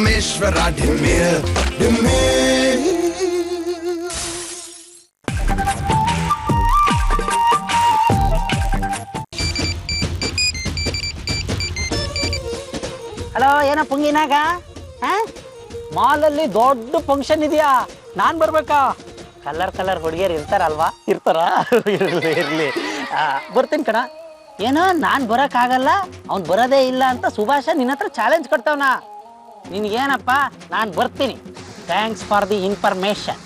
Parameshwara ಢಿಮ್ಮಿಲ್ ಢಿಮ್ಮಿಲ್. Hello, ಏನೋ ಪುಂಗಿನಾಗ ಮಾಲಲ್ಲಿ ದೊಡ್ಡ function ಇದೆಯಾ, ನಾನ್ ಬರ್ಬೇಕಾ? ಕಲರ್ ಹುಡುಗಿಯರು ಇರ್ತಾರಲ್ವಾ? ಇರ್ತಾರ? ಇರ್ಲಿ ಬರ್ತೀನಿ ಕಣ. ಏನೋ ನಾನ್ ಬರಕ್ಕಾಗಲ್ಲ, ಅವ್ನು ಬರೋದೇ ಇಲ್ಲ ಅಂತ ಸುಭಾಷ ನಿನ್ನ ಹತ್ರ ಚಾಲೆಂಜ್ ಕೊಡ್ತಾವನ. ನಿನ್ಗೇನಪ್ಪ, ನಾನು ಬರ್ತೀನಿ. Thanks for the information.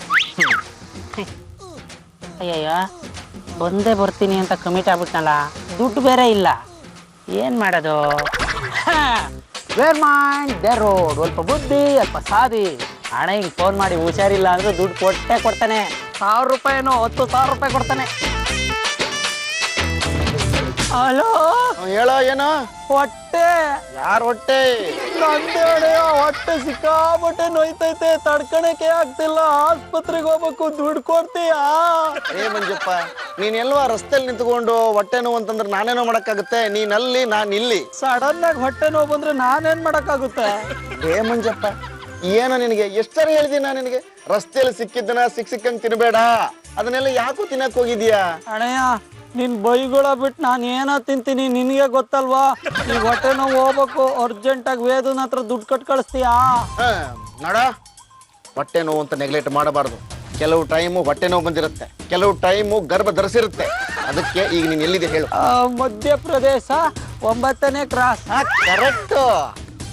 ಅಯ್ಯಯ್ಯ, ಬಂದೇ ಬರ್ತೀನಿ ಅಂತ ಕಮಿಟ್ ಆಗ್ಬಿಟ್ನಲ್ಲ, ದುಡ್ಡು ಬೇರೆ ಇಲ್ಲ, ಏನ್ ಮಾಡೋದು? ವೇರ್ ಮೈಂಡ್ ದೇರ್ ರೋಡ್, ಅಲ್ಪ ಬುದ್ಧಿ ಅಲ್ಪ ಸಾದಿ. ಹಣ ಹಿಂಗೆ ಫೋನ್ ಮಾಡಿ ಹುಷಾರಿಲ್ಲ ಅಂದ್ರೆ ದುಡ್ಡು ಕೊಡ್ತಾನೆ. 1000 ರೂಪಾಯಿನೋ 10,000 ರೂಪಾಯಿ ಕೊಡ್ತಾನೆ. ಹಲೋ, ಹೇಳೋ. ಏನೋ ಹೊಟ್ಟೆ? ಯಾರ ಹೊಟ್ಟೆ? ನಂದೇಳೆ, ಹೊಟ್ಟೆ ಸಿಕ್ಕಾಪಟ್ಟೆ ನೋಯ್ತೈತೆ, ತಡ್ಕಣಕ್ಕೆ ಆಗ್ತಿಲ್ಲ, ಆಸ್ಪತ್ರೆಗೆ ಹೋಗ್ಬೇಕು, ದುಡ್ಡು ಕೊಡ್ತೀಯಾ? ಏ ಮಂಜಪ್ಪ, ನೀನ್ ಎಲ್ವಾ ರಸ್ತೆಯಲ್ಲಿ ನಿಂತ್ಕೊಂಡು ಹೊಟ್ಟೆ ನೋವು ಅಂತಂದ್ರೆ ನಾನೇನೋ ಮಾಡಕ್ಕಾಗುತ್ತೆ? ನೀನ್ ಅಲ್ಲಿ, ನಾನ್ ಇಲ್ಲಿ. ಸಡನ್ ಆಗಿ ಹೊಟ್ಟೆ ನೋವು ಬಂದ್ರೆ ನಾನೇನ್ ಮಾಡಕ್ಕಾಗುತ್ತೆ? ಏ ಮಂಜಪ್ಪ, ಏನೋ ನಿನಗೆ ಎಷ್ಟರ ಹೇಳಿದೀನಿ ನಾ ನಿನಗೆ, ರಸ್ತೆಯಲ್ಲಿ ಸಿಕ್ಕಿದ್ದನ ಸಿಕ್ಕಂಗ್ ತಿನ್ಬೇಡ, ಅದನ್ನೆಲ್ಲ ಯಾಕೋ ತಿನ್ನಕ್ ಹೋಗಿದ್ಯಾ? ಅಣ್ಣಯ್ಯ, ನಿನ್ ಬೈಗಳ ಬಿಟ್ಟು ನಾನು ಏನೋ ತಿಂತೀನಿ, ನಿನ್ಗೆ ಗೊತ್ತಲ್ವಾ? ಈಗ ಹೊಟ್ಟೆ ನೋವು ಹೋಗ್ಬೇಕು, ಅರ್ಜೆಂಟ್ ಆಗಿ ವೇದನ ಹತ್ರ ದುಡ್ಡು ಕಟ್ ಕಳಿಸ್ತೀಯಾ? ನೋಡ, ಹೊಟ್ಟೆ ನೋವು ಅಂತ ನೆಗ್ಲೆಕ್ಟ್ ಮಾಡಬಾರ್ದು. ಕೆಲವು ಟೈಮು ಹೊಟ್ಟೆ ನೋವು ಬಂದಿರುತ್ತೆ, ಕೆಲವು ಟೈಮು ಗರ್ಭ ಧರಿಸಿರುತ್ತೆ. ಅದಕ್ಕೆ ಈಗ ನೀನ್ ಎಲ್ಲಿದೆ ಹೇಳು? ಮಧ್ಯಪ್ರದೇಶ 9ನೇ ಕ್ರಾಸ್. ಕರೆಕ್ಟ್.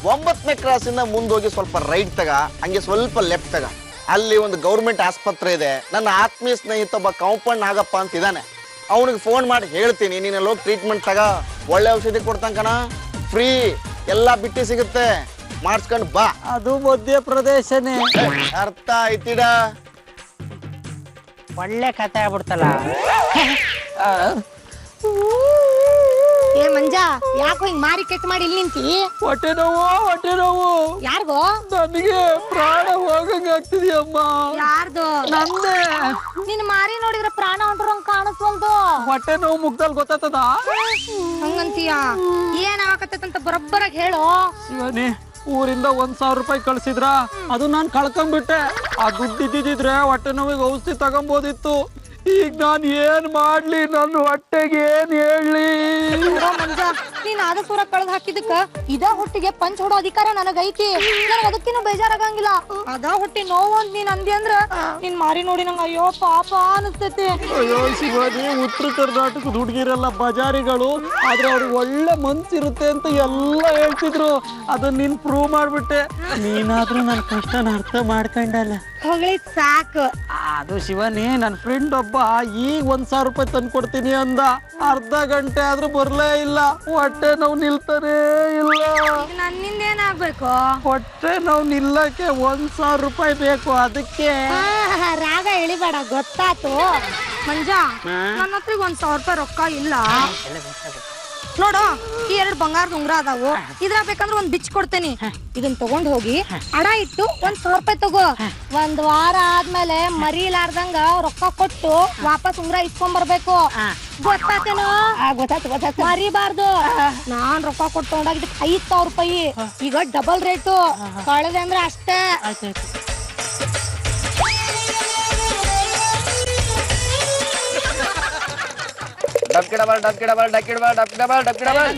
9ನೇ ಕ್ರಾಸ್ ಇಂದ ಮುಂದೋಗಿ ಸ್ವಲ್ಪ ರೈಟ್ ತಗ, ಹಂಗೆ ಸ್ವಲ್ಪ ಲೆಫ್ಟ್ ತಗ. ಅಲ್ಲಿ ಒಂದು ಗೌರ್ಮೆಂಟ್ ಆಸ್ಪತ್ರೆ ಇದೆ. ನನ್ನ ಆತ್ಮೀಯ ಸ್ನೇಹಿತ ಒಬ್ಬ ಕಾಂಪೌಂಡ್ ನಾಗಪ್ಪ ಅಂತ ಇದ್ದಾನೆ, ಅವನಿಗೆ ಫೋನ್ ಮಾಡಿ ಹೇಳ್ತೀನಿ, ನೀನು ಹೋಗಿ ಟ್ರೀಟ್ಮೆಂಟ್ ತಗ, ಒಳ್ಳೆ ಔಷಧಿ ಕೊಡ್ತಾನ ಕಣ, ಫ್ರೀ, ಎಲ್ಲ ಬಿಟ್ಟು ಸಿಗುತ್ತೆ, ಮಾಡಿಸ್ಕೊಂಡು ಬಾ. ಅದು ಮಧ್ಯಪ್ರದೇಶನೇ. ಅರ್ಥ ಆಯ್ತಿಡ? ಒಳ್ಳೆ ಕತೆ ಆಗ್ಬಿಡ್ತಲ್ಲ. ಏ ಮಂಜ, ಯಾಕೋ ಹಿಂಗ್ ಮಾರಿ ಕೆಟ್ಟ ಮಾಡಿ ಇಲ್ಲಿ ನಿಂತಿ? ಹೊಟ್ಟೆ ನೋವು. ಯಾರಿಗೋ? ನನಗೆ ಪ್ರಾಣ ಹೋಗಂಗ ಆಗ್ತಿದ್ಯಮ್ಮ. ಯಾರ್ದು? ನಂದೇ. ನಿನ್ ಮಾರಿ ನೋಡಿದ್ರೆ ಪ್ರಾಣ ಹೊಂಟ್ರಂಗ್ ಕಾಣಿಸ್ವಲ್ದು. ಹೊಟ್ಟೆ ನೋವು ಮುಗ್ದಲ್ಲಿ ಗೊತ್ತಾಗ್ತದ? ಹಂಗಂತೀಯ? ಏನ್ ಆಗಕತ್ತಂತ ಬರೋಬ್ಬರಾಗಿ ಹೇಳು. ಶಿವನೇ, ಊರಿಂದ 1,000 ರೂಪಾಯಿ ಕಳ್ಸಿದ್ರ, ಅದು ನಾನ್ ಕಳ್ಕೊಂಡ್ಬಿಟ್ಟೆ. ಆ ದುಡ್ಡು ಇದ್ದಿದ್ರೆ ಹೊಟ್ಟೆ ನೋವಿಗೆ ಔಷಧಿ ತಗೊಂಬೋದಿತ್ತು. ಈಗ ನಾನ್ ಏನ್ ಮಾಡ್ಲಿ? ನನ್ನ ಹೊಟ್ಟೆಗೆ ಏನ್ ಹೇಳಿ? ಮಂಜ, ನೀನ್ ಆದ ಸೂರ ಕಳ್ದ್ ಹಾಕಿದಕ್ಕ ಇದ ಹೊಟ್ಟಿಗೆ ಪಂಚ್ ಹೊಡೋ ಅಧಿಕಾರ ನನಗೈತಿ. ನನಗ್ ಅದಕ್ಕಿನ್ನೂ ಬೇಜಾರಾಗಂಗಿಲ್ಲ. ಅದ ಹೊಟ್ಟಿ ನೋವು ಅಂತ ನೀನ್ ಅಂದಿ ಅಂದ್ರ ನಿನ್ ಮಾರಿ ನೋಡಿ ನಂಗ ಅಯ್ಯೋ ಪಾಪ ಅನಿಸ್ತೈತಿ. ಅಯ್ಯೋ ಶಿವಾನಿ, ಉತ್ತರ ಕರ್ನಾಟಕದ ಹುಡುಗಿರೆಲ್ಲ ಬಜಾರಿಗಳು, ಆದ್ರೆ ಅವ್ರಿಗೆ ಒಳ್ಳೆ ಮನ್ಸಿರುತ್ತೆ ಅಂತ ಎಲ್ಲ ಹೇಳ್ತಿದ್ರು. ಅದನ್ನ ನೀನ್ ಪ್ರೂವ್ ಮಾಡ್ಬಿಟ್ಟೆ. ನೀನಾದ್ರೂ ನನ್ನ ಕಷ್ಟನ ಅರ್ಥ ಮಾಡ್ಕೊಂಡಲ್ಲ. ಹೊಗಳಿದ್ ಸಾಕು. ಅದು ಶಿವಾನಿ, ನನ್ನ ಫ್ರೆಂಡ್ ಒಬ್ಬ ಈಗ 1,000 ರೂಪಾಯಿ ತಂದು ಕೊಡ್ತೀನಿ ಅಂದ. ಅರ್ಧ ಗಂಟೆ ಆದ್ರೂ ಬರ್ಲೇ ಇಲ್ಲ. ಹೊಟ್ಟೆ ನೋವು ನಿಲ್ತಾನೇ ಇಲ್ಲ. ನನ್ನಿಂದ ಏನಾಗ್ಬೇಕು? ಹೊಟ್ಟೆ ನೋವು ನಿಲ್ಲಕ್ಕೆ 1,000 ರೂಪಾಯಿ ಬೇಕು. ಅದಕ್ಕೆ ರಾಗ ಎಳಿಬೇಡ, ಗೊತ್ತಾತು. ಮಂಜ, ನನ್ನ ಹತ್ರ 1,000 ರೂಪಾಯಿ ರೊಕ್ಕ ಇಲ್ಲ ನೋಡು. ಈ 2 ಬಂಗಾರದ ಉಂಗ್ರ ಅದಾವು, ಇದ್ರ ಬೇಕಂದ್ರೆ ಒಂದ್ ಬಿಚ್ ಕೊಡ್ತೇನಿ. ಇದನ್ನ ತಗೊಂಡ್ ಹೋಗಿ ಅಡ ಇಟ್ಟು 1,000 ರೂಪಾಯಿ ತಗೋ. 1 ವಾರ ಆದ್ಮೇಲೆ ಮರಿಲಾರ್ದಂಗ ರೊಕ್ಕ ಕೊಟ್ಟು ವಾಪಸ್ ಉಂಗ್ರ ಇಸ್ಕೊಂಡ್ ಬರ್ಬೇಕು. ಗೊತ್ತಾತೇನೋ? ಗೊತ್ತಾತು. ಮರಿಬಾರ್ದು. ನಾನ್ ರೊಕ್ಕ ಕೊಟ್ಟು ತಗೊಂಡಾಗ 5,000 ರೂಪಾಯಿ, ಈಗ ಡಬಲ್ ರೇಟು. ಕಳೆದೆ ಅಂದ್ರೆ ಅಷ್ಟೇ.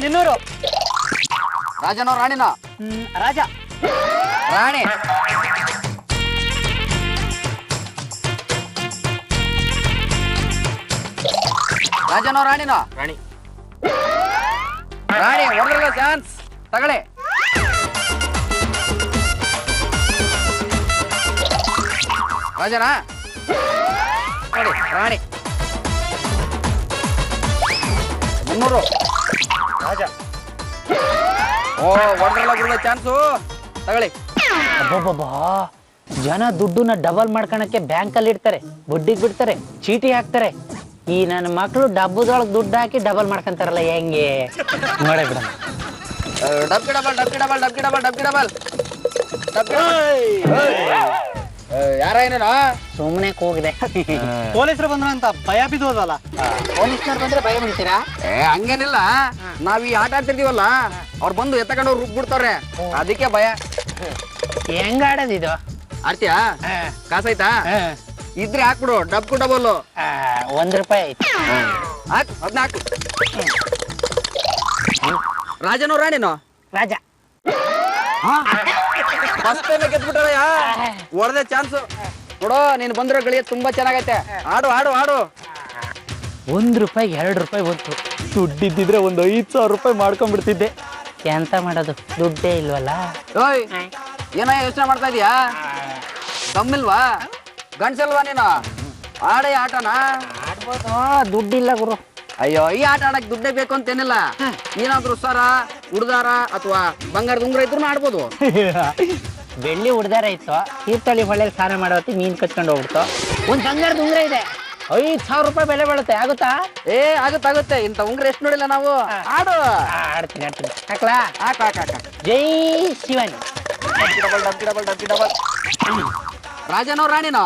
ನಿನ್ನೂರು ರಾಜನೋ ರಾಣಿನೋ? ರಾಜ. ರಾಣಿ. ರಾಜನೋ ರಾಣಿನೋ? ರಾಣಿ. ರಾಣಿ ಹೊರಲ್ಲ ಚಾನ್ಸ್ ತಗೊಳ್ಳಿ. ರಾಜನಾ? ನೋಡಿ ರಾಣಿ. 300. ರಾಜ. ಓ, ಹೊರಲ್ಲ ಚಾನ್ಸು ತಗೊಳ್ಳಿ. ಅಬ್ಬಬ್ಬಾ, ಜನ ದುಡ್ಡನ್ನ ಡಬಲ್ ಮಾಡ್ಕೊಳಕ್ಕೆ ಬ್ಯಾಂಕಲ್ಲಿ ಇಡ್ತಾರೆ, ಬಡ್ಡಿಗೆ ಬಿಡ್ತಾರೆ, ಚೀಟಿ ಹಾಕ್ತಾರೆ. ಈ ನನ್ನ ಮಕ್ಕಳು ಡಬ್ಬದೊಳಗೆ ದುಡ್ಡು ಹಾಕಿ ಡಬಲ್ ಮಾಡ್ಕೊಂತಾರಲ್ಲ, ಹೆಂಗೆ ನೋಡೇ ಬಿಡ. ಡಬ್ಕಿ ಡಬಲ್. ಯಾರ ಏನೇನೋ ಸುಮ್ಮನೆ ಕೂಗಿದೆ. ಪೊಲೀಸರು ಬಂದ್ರ ಅಂತ ಭಯ ಬಿದ್ದೋದಲ್ಲ. ಪೊಲೀಸ್ನವ್ರು ಬಂದ್ರೆ ಭಯ ಬೀಳ್ತೀರಾ? ಹಂಗೇನಿಲ್ಲ, ನಾವ್ ಈ ಆಟ ಆಡ್ತಿರ್ತೀವಲ್ಲ, ಅವ್ರು ಬಂದು ಎತ್ತಕೊಂಡು ರುಬ್ಬಿಡ್ತಾವ್ರೆ, ಅದಕ್ಕೆ ಭಯ. ಹೆಂಗ ಆಡೋದಿದು? ಆಡ್ತೀಯಾ? ಕಾಸಾಯ್ತಾ? ಇದ್ರೆ ಹಾಕ್ಬಿಡು, ಡಬ್ಕು ಡಬಲ್. ₹1 ಐತಿ. ಹಾಕ್, ಅದನ್ನ ಹಾಕು. ರಾಜನೋ ರಾಣಿನೋ? ರಾಜ. ಫಸ್ಟ್ ಟೈಮ್ ಗೆದ್ಬಿಟ್ಟಾರಯ್ಯ, ಹೊಡೆದೆ ಚಾನ್ಸು. ನೋಡು, ನೀನು ಬಂದಿರೋ ಗಳಿಯ ತುಂಬಾ ಚೆನ್ನಾಗೈತೆ. ಆಡು ಆಡು ಆಡು. ₹1 ₹2 ಬಂತು. ದುಡ್ಡಿದ್ದಿದ್ರೆ ಒಂದು ₹5,000 ಮಾಡ್ಕೊಂಡ್ಬಿಡ್ತಿದ್ದೆ. ಎಂತ ಮಾಡೋದು, ದುಡ್ಡೇ ಇಲ್ವಲ್ಲ. ಓಯ್, ಏನೋ ಯೋಚನೆ ಮಾಡ್ತಾ ಇದೀಯಾ? ಕಮ್ಮಿಲ್ವಾ? ಗಂಡ್ಸಲ್ವಾ ನೀನು? ಆಡೇ ಆಟನಾ? ಆಡ್ಬೋದು, ದುಡ್ಡಿಲ್ಲ ಗುರು. ಅಯ್ಯೋ, ಈ ಆಟ ಆಡಕ್ ದುಡ್ಡೇ ಬೇಕು ಅಂತೇನಿಲ್ಲ. ಏನಾದ್ರು ಸರ, ಉಡ್ದಾರ ಅಥವಾ ಬಂಗಾರದ ಉಂಗುರ ಇದ್ರು ಆಡ್ಬೋದು. ಬೆಳ್ಳಿ ಉಡ್ದಾರ ಇತ್ತು, ತೀರ್ಥಹಳ್ಳಿ ಹೊಳೆಯಲ್ಲಿ ಸ್ನಾನ ಮಾಡೋತಿ ಮೀನ್ ಕಚ್ಕೊಂಡು ಹೋಗ್ಬಿಡ್ತು. ಒಂದ್ ಬಂಗಾರದ ಉಂಗುರ ಇದೆ, ₹5,000 ಬೆಲೆ ಬೀಳುತ್ತೆ. ಆಗುತ್ತಾ? ಆಗುತ್ತೆ. ಇಂಥ ಉಂಗುರ ಎಷ್ಟು ನೋಡಿಲ್ಲ ನಾವು. ಆಡು. ಆಡ್ತೀನಿ. ಹಾಕ್ಲಾ? ಹಾಕ್ ಹಾಕ್ ಹಾಕ್. ಜೈ ಶಿವನ್. ಡಬಲ್. ರಾಜನೋ ರಾಣಿನೋ?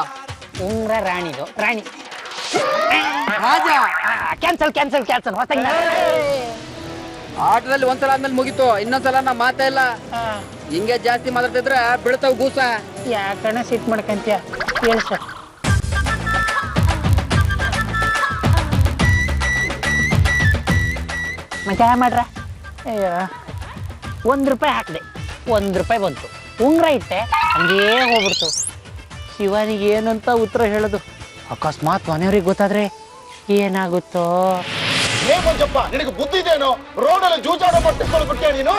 ಉಂಗ್ರ ರಾಣಿದು. ರಾಣಿ. ರಾಜ. ಕ್ಯಾನ್ಸಲ್. ಹೊಸ ಆಟದಲ್ಲಿ ಒಂದ್ಸಲ ಆದ್ಮೇಲೆ ಮುಗೀತು, ಇನ್ನೊಂದ್ಸಲ ನಾ ಮಾತೇ ಇಲ್ಲ. ಹಿಂಗೆ ಜಾಸ್ತಿ ಮಾತಾಡ್ತಿದ್ರೆ ಬೀಳ್ತಾವ್ ಗೂಸ. ಯಾಕಣ್ಣ ಸಿಟ್ ಮಾಡ್ಕಂತೀಯ? ಹೇಳು ಸರ್. ಮತ್ತೆ ಮಾಡ್ರ? ಅಯ್ಯೋ, ₹1 ಹಾಕಿದೆ, ₹1 ಬಂತು. ಉಂಗ್ರ ಇಟ್ಟೆ, ಹಂಗೇ ಹೋಗ್ಬಿಡ್ತು. ಶಿವನಿಗೆ ಏನಂತ ಉತ್ತರ ಹೇಳೋದು? ಅಕಸ್ಮಾತ್ ಮನೆಯವ್ರಿಗೆ ಗೊತ್ತಾದ್ರೆ ಏನಾಗುತ್ತೋ? ಮಂಜಪ್ಪ, ನಿನಗೆ ಬುದ್ಧಿದೇನೋ? ರೋಡಲ್ಲಿ ಜೂಜಾಡೋ ಪಟ್ಟಿಸ್ಕೊಂಡು ಬಿಟ್ಟೆ ನೀನು.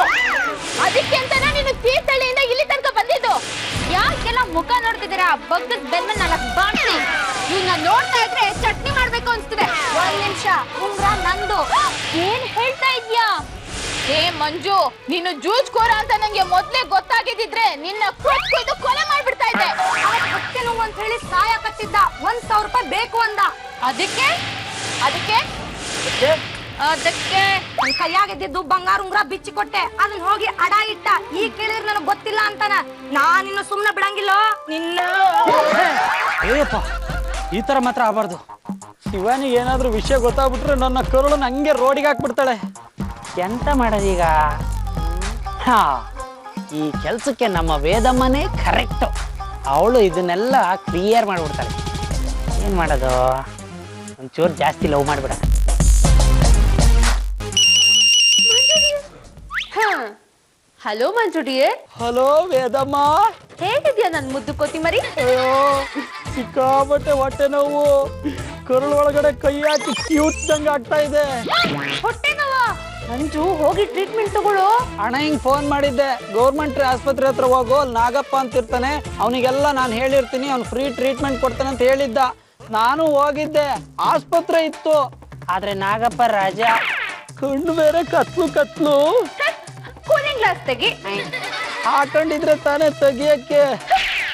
ಅದಕ್ಕೆ ಅಂತಾನೆ ನೀನು ತೀರ್ಥಹಳ್ಳಿಯಿಂದ ಇಲ್ಲಿ ತನಕ ಬಂದಿದ್ದು. ಯಾಕೆಲ್ಲ ಮುಖ ನೋಡ್ತಿದ್ದೀರಾ? ಬಗ್ಗದ ಬೆನ್ನ 4 ಬಾಣ್ಸಿ. ಇವನ್ನ ನೋಡ್ತಾ ಇದ್ರೆ ಚಟ್ನಿ ಮಾಡ್ಬೇಕು ಅನ್ಸ್ತಿದೆ. 1 ನಿಮಿಷ, ಉಂಗ್ರ ನಂದು. ಏನ್ ಹೇಳ್ತಾ ಇದ್ಯಾ? ಏ ಮಂಜು, ನೀನು ಜೂಜ್ಕೋರ ಅಂತ ನಂಗೆ ಮೊದ್ಲೇ ಗೊತ್ತಾಗಿದ್ದಿದ್ರೆ ನಿನ್ನ ಕೊಯ್ದು ಕೊಲೆ ಮಾಡ್ಬಿಡ್ತಾ ಇದ್ದೆ. ಹೊಟ್ಟೆ ನೋವು ಅಂತ ಹೇಳಿ ಸಾಯಕತ್ತಿದ್ದ, ₹1,000 ಬೇಕು ಅಂದ. ಅದಕ್ಕೆ ನನ್ ಕೈಯಾಗಿದ್ದು ಬಂಗಾರ ಉಂಗ್ರ ಬಿಚ್ಚಿ ಕೊಟ್ಟೆ, ಅದನ್ನ ಹೋಗಿ ಅಡ ಇಟ್ಟ. ಈ ಕೇಳಿದ್ರೆ ನನಗೆ ಗೊತ್ತಿಲ್ಲ ಅಂತಾನ. ನಾನಿನ್ನು ಸುಮ್ನೆ ಬಿಡಂಗಿಲ್ಲ ನಿನ್ನ. ಏಯಪ್ಪ, ಈ ತರ ಮಾತ್ರ ಆಗಬಾರ್ದು. ಶಿವಾನಿಗೆ ಏನಾದ್ರೂ ವಿಷಯ ಗೊತ್ತಾಗ್ಬಿಟ್ರೆ ನನ್ನ ಕರುಳನ್ನ ಹಂಗೆ ರೋಡಿಗೆ ಹಾಕ್ಬಿಡ್ತಾಳೆ. ಎಂತ ಮಾಡೋದೀಗ? ಈ ಕೆಲ್ಸಕ್ಕೆ ನಮ್ಮ ವೇದಮ್ಮನೇ ಕರೆಕ್ಟು. ಅವಳು ಇದನ್ನೆಲ್ಲ ಕ್ಲಿಯರ್ ಮಾಡ್ಬಿಡ್ತಾಳೆ. ಏನ್ ಮಾಡೋದು? ಒಂಚೂರು ಜಾಸ್ತಿ ಲವ್ ಮಾಡ್ಬಿಡ. ಹಲೋ ಮಂಜುಡಿಯೇ. ಹಲೋ ವೇದಮ್ಮ. ಹೇಗಿದ್ಯಾ ನನ್ ಮುದ್ದು ಕೊತ್ತಿಮರಿ? ಅಯ್ಯೋ, ಸಿಕ್ಕಾಬಟ್ಟೆ ಹೊಟ್ಟೆ ನೋವು. ಕರುಳು ಒಳಗಡೆ ಕೈ ಹಾಕಿ ಕ್ಯೂಟ್ದಂಗ ಆಗ್ತಾ ಇದೆ. ಹೊಟ್ಟೆ ನೋವಾ? ಮಂಜು, ಹೋಗಿ ಟ್ರೀಟ್ಮೆಂಟ್ ತಗೊಳ್ಳೋ. ಅಣ್ಣ ಹಿಂಗ್ ಫೋನ್ ಮಾಡಿದ್ದೆ, ಗೌರ್ಮೆಂಟ್ ಆಸ್ಪತ್ರೆ ಹತ್ರ ಹೋಗು, ಅಲ್ಲಿ ನಾಗಪ್ಪ ಅಂತ ಇರ್ತಾನೆ, ಅವನಿಗೆಲ್ಲ ನಾನು ಹೇಳಿರ್ತೀನಿ, ಅವ್ನು ಫ್ರೀ ಟ್ರೀಟ್ಮೆಂಟ್ ಕೊಡ್ತಾನೆ ಅಂತ ಹೇಳಿದ್ದ. ನಾನು ಹೋಗಿದ್ದೆ, ಆಸ್ಪತ್ರೆ ಇತ್ತು. ಆದ್ರೆ ನಾಗಪ್ಪ ರಾಜ ಕಣ್ಣು ಬೇರೆ ಕತ್ಲು. ಕೂಲಿಂಗ್ ಗ್ಲಾಸ್ ತೆಗಿ. ಹಾಕೊಂಡಿದ್ರೆ ತಾನೇ ತೆಗಿಯಕ್ಕೆ.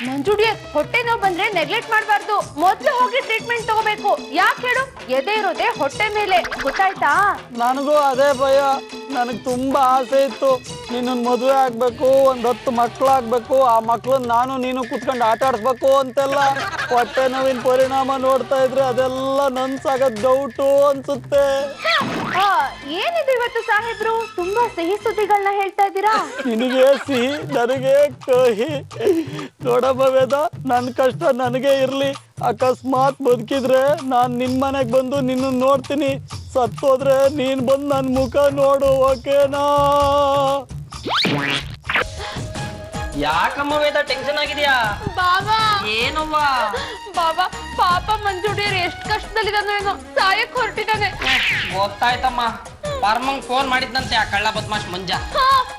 ಮಂಜುಡಿಯೇ, ಹೊಟ್ಟೆ ನೋವು ಬಂದ್ರೆ ನೆಗ್ಲೆಕ್ಟ್ ಮಾಡಬಾರ್ದು. ಮೊದ್ಲು ಹೋಗಿ ಟ್ರೀಟ್ಮೆಂಟ್ ತಗೋಬೇಕು. ಯಾಕೆ ಹೇಳು? ಎದೆ ಇರೋದೇ ಹೊಟ್ಟೆ ಮೇಲೆ, ಗೊತ್ತಾಯ್ತಾ? ನನಗೂ ಅದೇ ಭಯ. ನನಗೆ ತುಂಬಾ ಆಸೆ ಇತ್ತು, ನಿನ್ನನ್ ಮದುವೆ ಆಗ್ಬೇಕು, 10 ಮಕ್ಳಾಗ್ಬೇಕು, ಆ ಮಕ್ಳನ್ನ ನಾನು ನೀನು ಕುತ್ಕೊಂಡು ಆಟ ಆಡಿಸ್ಬೇಕು ಅಂತೆಲ್ಲ. ಹೊಟ್ಟೆ ನೋವಿನ ಪರಿಣಾಮ ನೋಡ್ತಾ ಇದ್ರೆ ಅದೆಲ್ಲ ನನ್ಸಾಗದ್ ಡೌಟು ಅನ್ಸುತ್ತೆ. ಏನಿದೆ ಇವತ್ತು ಸಾಹೇಬ್ರು, ತುಂಬಾ ಸಿಹಿ ಸುದ್ದಿಗಳನ್ನ ಹೇಳ್ತಾ ಇದ್ದೀರಾ? ನಿನಗೆ ಸಿಹಿ, ನನಗೆ ಕಹಿ. ನೋಡಮ್ಮ ವೇದ, ನನ್ನ ಕಷ್ಟ ನನಗೆ ಇರ್ಲಿ. ಅಕಸ್ಮಾತ್ ಬದುಕಿದ್ರೆ ನಾನ್ ನಿನ್ ಮನೆಗ್ ಬಂದು ನಿನ್ನ ನೋಡ್ತೀನಿ. ಸತ್ತೋದ್ರೆ ನೀನ್ ಬಂದು ನನ್ ಮುಖ ನೋಡು, ಓಕೆನಾ? ಯಾಕಮ್ಮ ವೇದ ಟೆನ್ಷನ್ ಆಗಿದ್ಯಾ? ಬಾಬಾ, ಏನವ್ವ? ಬಾಬಾ, ಪಾಪ ಮಂಜುಡಿಯರ್ ಎಷ್ಟು ಕಷ್ಟದಲ್ಲಿದ್ದಾನೋ ಏನೋ, ಸಾಯಕ್ ಹೊರಟಿದ್ದಾನೆ. ಗೊತ್ತಾಯ್ತಮ್ಮ, ಪರ್ಮಂಗ್ ಫೋನ್ ಮಾಡಿದ್ನಂತೆ ಆ ಕಳ್ಳ ಬದ್ಮಾಶ್ ಮಂಜ.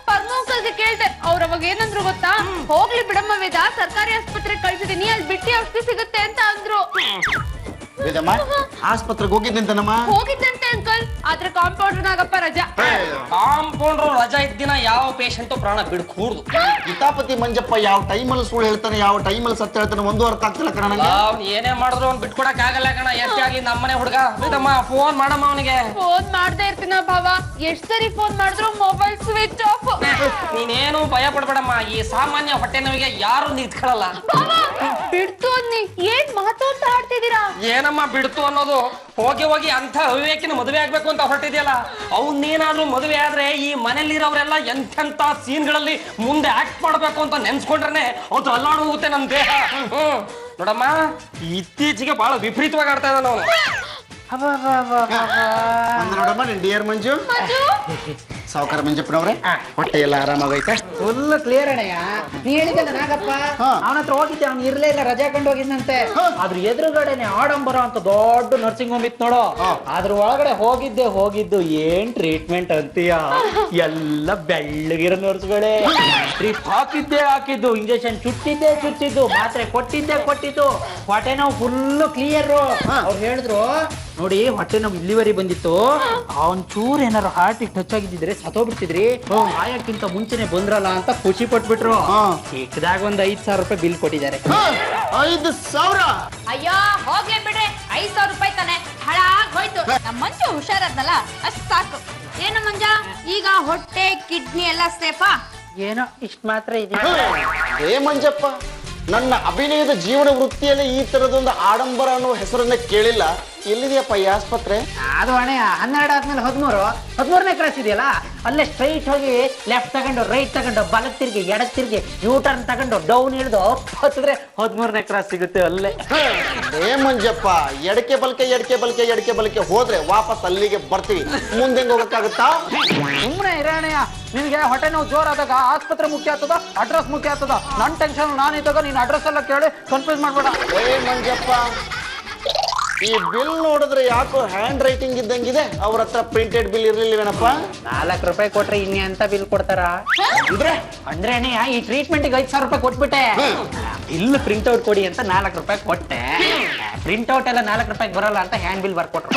ಪರ್ಮಂಕಲ್ಗೆ ಕೇಳ್ದೆ, ಅವ್ರ ಅವಾಗ ಏನಂದ್ರು ಗೊತ್ತಾ? ಹೋಗ್ಲಿ ಬಿಡಮ್ಮ ವೇದ, ಸರ್ಕಾರಿ ಆಸ್ಪತ್ರೆಗೆ ಕಳ್ಸಿದೀನಿ, ಅಲ್ಲಿ ಬಿಟ್ಟಿ ಔಷಧಿ ಸಿಗುತ್ತೆ ಅಂತ ಅಂದ್ರು. ವೇದಮ್ಮ, ಆಸ್ಪತ್ರೆಗೆ ಹೋಗಿದ್ದಂತನಮ್ಮ? ಹೋಗಿದ್ದಂತೆ ಅಂಕಲ್, ಆದ್ರೆ ಕಾಂಪೌಂಡರ್ ನಾಗಪ್ಪ ರಜಾ. ಕಾಂಪೌಂಡ್ರು ರಜಾ ಇದ್ದಿನ ಯಾವ ಪೇಷಂಟು ಪ್ರಾಣ ಬಿಡ್ಕೂಡ್ದು. ಕಿತಾಪತಿ ಮಂಜಪ್ಪ ಯಾವ ಟೈಮಲ್ಲಿ ಸುಳ್ಳು ಹೇಳ್ತಾನೆ, ಯಾವ ಟೈಮಲ್ಲಿ ಸತ್ಯ ಹೇಳ್ತಾನೆ, ಒಂದು ಅರ್ಥ ಆಗ್ತಿಲ್ಲ ಕಣ ನಂಗೆ. ಅವ್ನು ಏನೇ ಮಾಡಿದ್ರು ಅವ್ನು ಬಿಟ್ಕೊಡಕ್ ಆಗಲ್ಲ ಕಣ. ಎಷ್ಟೇ ಆಗ್ಲಿ ನಮ್ಮನೆ ಹುಡುಗ. ಬಿಡಮ್ಮ, ಫೋನ್ ಮಾಡಮ್ಮ ಅವನಿಗೆ. ಫೋನ್ ಮಾಡ್ದೆ ಇರ್ತೀನ ಭಾವ, ಎಷ್ಟ್ ಸರಿ ಫೋನ್ ಮಾಡಿದ್ರು ಮೊಬೈಲ್ ಸ್ವಿಚ್ ಆಫ್. ನೀನೇನು ಭಯ ಪಡ್ಬೇಡಮ್ಮ, ಈ ಸಾಮಾನ್ಯ ಹೊಟ್ಟೆ ನೋವಿಗೆ ಯಾರು ನಿಂತ್ಕೊಳ್ಳಲ್ಲ. ಬಿಡ್ತು ಅನ್ನಿ ಏನ್ ಮಾತಾಡ್ತಾ ಆಡ್ತಿದ್ದೀರಾ? ಏನಮ್ಮ ಬಿಡ್ತು ಅನ್ನೋದು? ಹೋಗಿ ಹೋಗಿ ಅಂತ ಅವಿವೇಕಿನ ಮದುವೆ ಆಗ್ಬೇಕು ಅಂತ ಹೊರಟಿದ್ಯಲ್ಲ, ಅವನ್ನೇನಾದ್ರೂ ಮದುವೆ ಆದ್ರೆ ಈ ಮನೇಲಿರೋರೆಲ್ಲ ಎಂತೆಂತ ಸೀನ್ಗಳಲ್ಲಿ ಮುಂದೆ ಆಕ್ಟ್ ಮಾಡ್ಬೇಕು ಅಂತ ನೆನ್ಸ್ಕೊಂಡ್ರೆ ಅದು ಅಲ್ಲಾಡು ಹೋಗುತ್ತೆ ನಮ್ ದೇಹ. ನೋಡಮ್ಮ, ಇತ್ತೀಚೆಗೆ ಬಹಳ ವಿಪರೀತವಾಗಿ ಆಡ್ತಾ ಇದ್ದಾನ ಅವನು. ನೋಡಮ್ಮ ನಿನ್ ಡಿಯರ್ ಮಂಜು. ಸಾವುಕಾರ ಮಂಜಪ್ಪನವ್ರೆ, ಹೊಟ್ಟೆ ಎಲ್ಲ ಆರಾಮಾಗೈತೆ? ಫುಲ್ ಕ್ಲಿಯರ್ ಅಣ್ಣಯ್ಯ. ನೀ ಹೇಳಿದ್ದಲ್ಲ ನಾಗಪ್ಪ, ಅವನ ಹತ್ರ ಹೋಗಿದ್ದೆ, ಅವ್ನು ಇರ್ಲೇ ಇಲ್ಲ, ರಜೆ ಕಂಡು ಹೋಗಿದ್ನಂತೆ. ಅದ್ರ ಎದುರುಗಡೆನೆ ಆಡಂಬರ ಅಂತ ದೊಡ್ಡ ನರ್ಸಿಂಗ್ ಹೋಮ್ ಇತ್ತು ನೋಡು, ಅದ್ರ ಒಳಗಡೆ ಹೋಗಿದ್ದು ಏನ್ ಟ್ರೀಟ್ಮೆಂಟ್ ಅಂತೀಯ? ಎಲ್ಲ ಬೆಳ್ಳಗಿರೋ ನರ್ಸ್ಗಳೇ. ಡ್ರಿಪ್ ಹಾಕಿದ್ದು, ಇಂಜೆಕ್ಷನ್ ಚುಟ್ಟಿದ್ದು, ಮಾತ್ರೆ ಕೊಟ್ಟಿದ್ದು, ಹೊಟ್ಟೆ ನೋವು ಫುಲ್ ಕ್ಲಿಯರ್. ಅವ್ರು ಹೇಳಿದ್ರು ನೋಡಿ, ಹೊಟ್ಟೆ ನೋವು ಇಲ್ಲಿವರೆಗೆ ಬಂದಿತ್ತು, ಅವನ್ ಚೂರ್ ಏನಾರು ಹಾರ್ಟಿಗೆ ಟಚ್ ಆಗಿದ್ದಿದ್ರೆ ಸತ್ತೋಗ್ಬಿಡ್ತಿದ್ರಿ, ಆಯಕ್ಕಿಂತ ಮುಂಚೆನೆ ಬಂದ್ರಲ್ಲ ಅಂತ ಖುಷಿ ಪಟ್ಬಿಟ್ರು. ಚಿಕ್ಕದಾಗ ಒಂದ್ 5,000 ರೂಪಾಯಿ ಬಿಲ್ ಕೊಟ್ಟಿದ್ದಾರೆ. 5,000? ಅಯ್ಯೋ ಹೋಗ್ಲೇ ಬಿಡ್ರಿ, 5,000 ರೂಪಾಯಿ ತಾನೆ ಹಾಳಾಗ್ ಹೋಯ್ತು. ನಮ್ಮ ಮಂಜು ಹುಷಾರಾದ್ನಲ್ಲ ಅಷ್ಟ್ ಸಾಕು. ಏನು ಮಂಜ, ಈಗ ಹೊಟ್ಟೆ ಕಿಡ್ನಿ ಎಲ್ಲ ಸೇಫಾ? ಏನೋ ಇಷ್ಟ ಮಾತ್ರ ಇದೆ. ಏ ಮಂಜಪ್ಪ, ನನ್ನ ಅಭಿನಯದ ಜೀವನ ವೃತ್ತಿಯಲ್ಲಿ ಈ ತರದೊಂದು ಆಡಂಬರ ಅನ್ನೋ ಹೆಸರನ್ನ ಕೇಳಿಲ್ಲ. ಎಲ್ಲಿದೆಯಪ್ಪ ಈ ಆಸ್ಪತ್ರೆ? ಅದು ಹಣೆ 12 ಆದ್ಮೇಲೆ 13ನೇ ಕ್ರಾಸ್ ಇದೆಯಲ್ಲ, ಅಲ್ಲೇ ಸ್ಟ್ರೈಟ್ ಹೋಗಿ ಲೆಫ್ಟ್ ತಗೊಂಡು ರೈಟ್ ತಗೊಂಡು ಬಲಕ್ ತಿರ್ಗಿ ಎಡಕ್ ತಿರ್ಗಿ ಯೂ ಟರ್ನ್ ತಗೊಂಡು ಡೌನ್ ಹಿಡಿದು ಹತ್ತಿದ್ರೆ 13ನೇ ಕ್ರಾಸ್ ಸಿಗುತ್ತೆ ಅಲ್ಲೇ. ಏ ಮಂಜಪ್ಪ, ಎಡಕೆ ಬಲ್ಕೆ ಹೋದ್ರೆ ವಾಪಸ್ ಅಲ್ಲಿಗೆ ಬರ್ತೀವಿ, ಮುಂದೆ ಹೋಗಕ್ಕಾಗುತ್ತಾ? ಸುಮ್ಮನೆ ಇರೋಣಯ್ಯ, ನಿನ್ಗೆ ಹೊಟ್ಟೆ ನೋವು ಜೋರಾದಾಗ ಆಸ್ಪತ್ರೆ ಮುಖ್ಯ ಆಗ್ತದ, ಅಡ್ರೆಸ್ ಮುಖ್ಯ ಆಗ್ತದ. ನನ್ನ ಟೆನ್ಷನ್ ನಾನಿದ್ದಾಗ ನೀನ್ ಅಡ್ರೆಸ್ ಎಲ್ಲ ಕೇಳಿ ಕನ್ಫ್ಯೂಸ್ ಮಾಡ್ಬೇಡ. ಏ ಮಂಜಪ್ಪ, ಈ ಬಿಲ್ ನೋಡಿದ್ರೆ ಯಾಕೋ ಹ್ಯಾಂಡ್ ರೈಟಿಂಗ್ ಇದ್ದಂಗಿದೆ. ಅವ್ರ ಹತ್ರ ಪ್ರಿಂಟೆಡ್ ಬಿಲ್ ಇರ್ಲಿಲ್ವೇನಪ್ಪ? 4 ರೂಪಾಯಿ ಕೊಟ್ರೆ ಇನ್ನೇ ಅಂತ ಬಿಲ್ ಕೊಡ್ತಾರ? ಅಂದ್ರೆ ಅಣ್ಣಯ್ಯ, ಈ ಟ್ರೀಟ್ಮೆಂಟ್ಗೆ 5,000 ರೂಪಾಯಿ ಕೊಟ್ಬಿಟ್ಟೆ, ಬಿಲ್ ಪ್ರಿಂಟ್ ಔಟ್ ಕೊಡಿ ಅಂತ 4 ರೂಪಾಯಿ ಕೊಟ್ಟೆ. ಪ್ರಿಂಟ್ ಔಟ್ ಎಲ್ಲ 4 ರೂಪಾಯಿಗೆ ಬರಲ್ಲ ಅಂತ ಹ್ಯಾಂಡ್ ಬಿಲ್ ಬರ್ಕೊಟ್ರು.